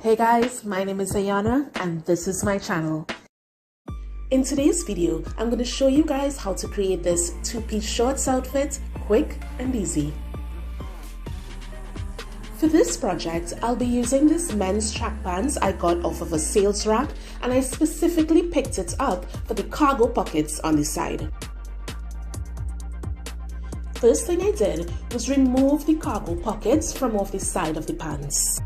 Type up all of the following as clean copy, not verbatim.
Hey guys, my name is Ayana and this is my channel. In today's video, I'm going to show you guys how to create this two-piece shorts outfit quick and easy. For this project, I'll be using this men's track pants I got off of a sales rack, and I specifically picked it up for the cargo pockets on the side. First thing I did was remove the cargo pockets from off the side of the pants.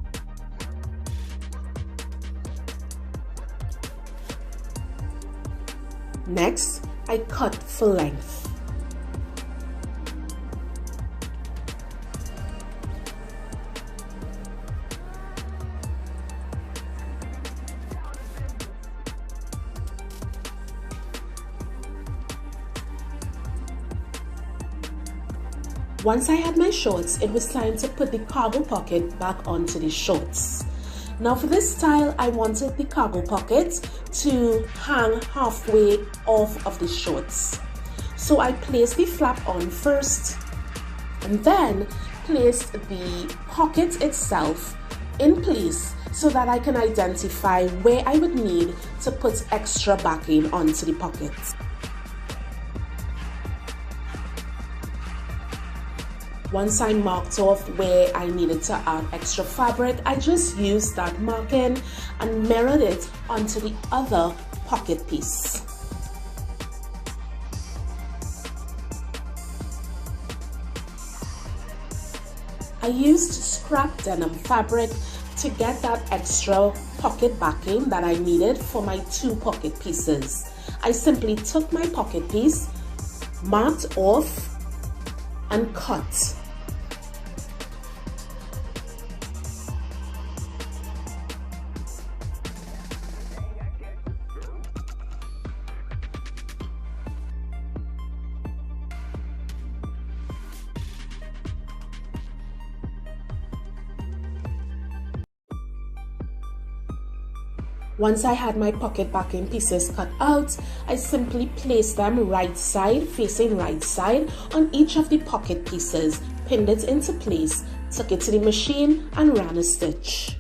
Next, I cut full length. Once I had my shorts, it was time to put the cargo pocket back onto the shorts. Now for this style, I wanted the cargo pocket to hang halfway off of the shorts. So I placed the flap on first and then placed the pocket itself in place so that I can identify where I would need to put extra backing onto the pocket. Once I marked off where I needed to add extra fabric, I just used that marking and mirrored it onto the other pocket piece. I used scrap denim fabric to get that extra pocket backing that I needed for my two pocket pieces. I simply took my pocket piece, marked off, and cut. Once I had my pocket backing pieces cut out, I simply placed them right side facing right side on each of the pocket pieces, pinned it into place, took it to the machine and ran a stitch.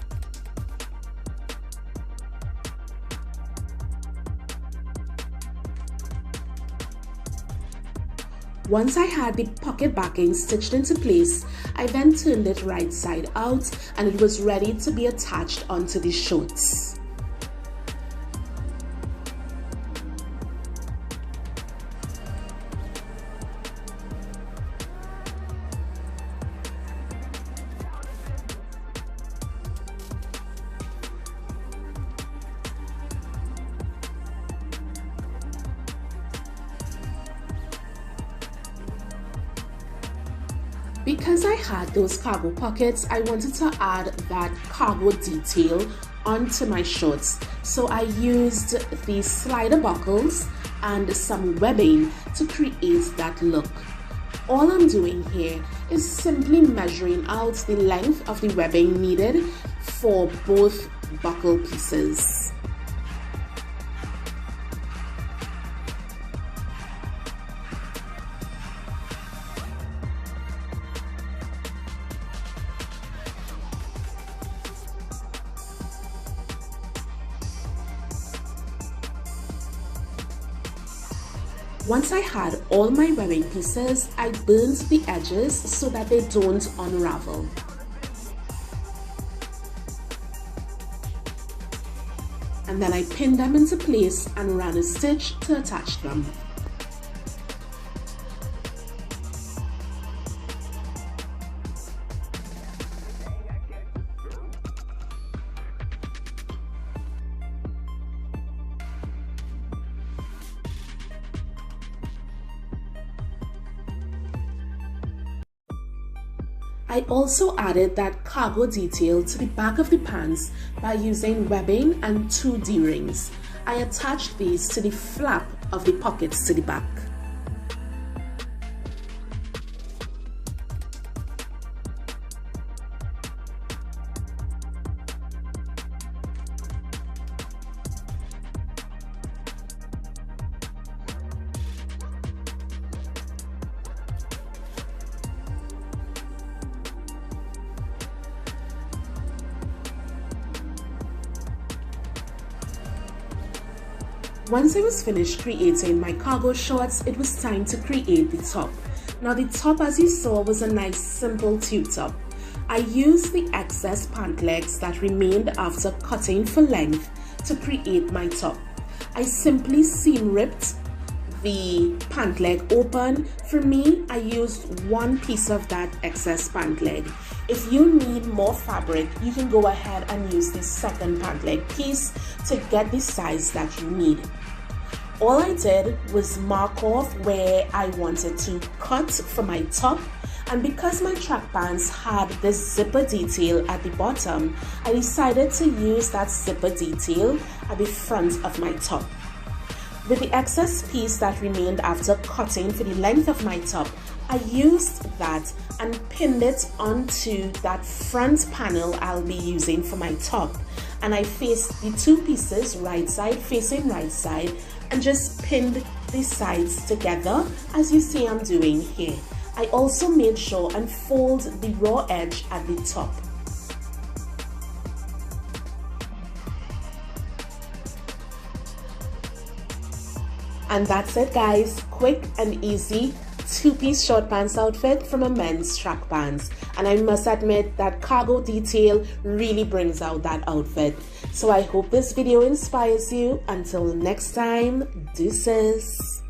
Once I had the pocket backing stitched into place, I then turned it right side out and it was ready to be attached onto the shorts. Because I had those cargo pockets, I wanted to add that cargo detail onto my shorts. So I used the slider buckles and some webbing to create that look. All I'm doing here is simply measuring out the length of the webbing needed for both buckle pieces. Once I had all my webbing pieces, I burned the edges so that they don't unravel. And then I pinned them into place and ran a stitch to attach them. I also added that cargo detail to the back of the pants by using webbing and two D-rings. I attached these to the flap of the pockets to the back. Once I was finished creating my cargo shorts, it was time to create the top. Now the top, as you saw, was a nice simple tube top. I used the excess pant legs that remained after cutting for length to create my top. I simply seam ripped the pant leg open. For me, I used one piece of that excess pant leg. If you need more fabric, you can go ahead and use the second pant leg piece to get the size that you need. All I did was mark off where I wanted to cut for my top, and because my track pants had this zipper detail at the bottom, I decided to use that zipper detail at the front of my top. With the excess piece that remained after cutting for the length of my top, I used that and pinned it onto that front panel I'll be using for my top. And I faced the two pieces right side facing right side and just pinned the sides together as you see I'm doing here. I also made sure and fold the raw edge at the top. And that's it, guys. Quick and easy two-piece short pants outfit from a men's track pants. And I must admit that cargo detail really brings out that outfit. So I hope this video inspires you. Until next time, deuces.